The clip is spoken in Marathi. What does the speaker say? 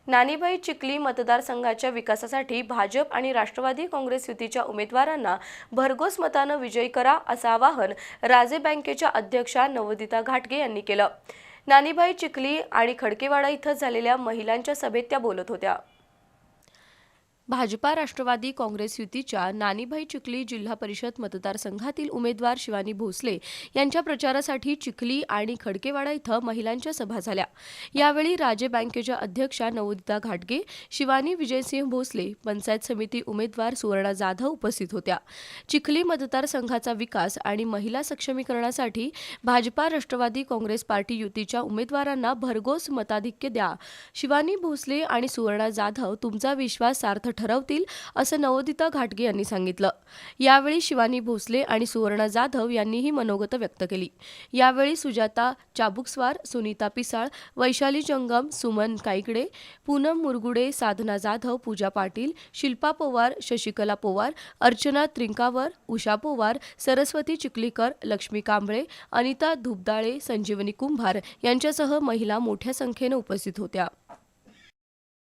नानीबाई चिखली मतदारसंघाच्या विकासासाठी भाजप आणि राष्ट्रवादी काँग्रेस युतीच्या उमेदवारांना भरघोस मतानं विजयी करा असं आवाहन राजे बँकेच्या अध्यक्षा नवोदिता घाटगे यांनी केलं। नानीबाई चिखली आणि खडकेवाडा इथं झालेल्या महिलांच्या सभेत त्या बोलत होत्या। भाजपा राष्ट्रवादी काँग्रेस युतीच्या नानीबाई चिखली जिल्हा परिषद मतदारसंघातील उमेदवार शिवानी भोसले यांच्या प्रचारासाठी चिखली आणि खडकेवाडा इथं महिलांच्या सभा झाल्या। यावेळी राजे बँकेच्या अध्यक्षा नवोदिता घाटगे, शिवानी विजयसिंह भोसले, पंचायत समिती उमेदवार सुवर्णा जाधव उपस्थित होत्या। चिखली मतदारसंघाचा विकास आणि महिला सक्षमीकरणासाठी भाजपा राष्ट्रवादी काँग्रेस पार्टी युतीच्या उमेदवारांना भरघोस मताधिक्य द्या। शिवानी भोसले आणि सुवर्णा जाधव तुमचा विश्वास सार्थ ठरवतील असं नवोदिता घाटगे यांनी सांगितलं। यावेळी शिवानी भोसले आणि सुवर्णा जाधव यांनीही मनोगत व्यक्त केली। यावेळी सुजाता चाबुकस्वार, सुनीता पिसाळ, वैशाली जंगम, सुमन काईकडे, पूनम मुरगुडे, साधना जाधव, पूजा पाटील, शिल्पा पवार, शशिकला पवार, अर्चना त्रिंकावर, उषा पवार, सरस्वती चिखलीकर, लक्ष्मी कांबळे, अनिता धुबदाळे, संजीवनी कुंभार यांच्यासह महिला मोठ्या संख्येने उपस्थित होत्या।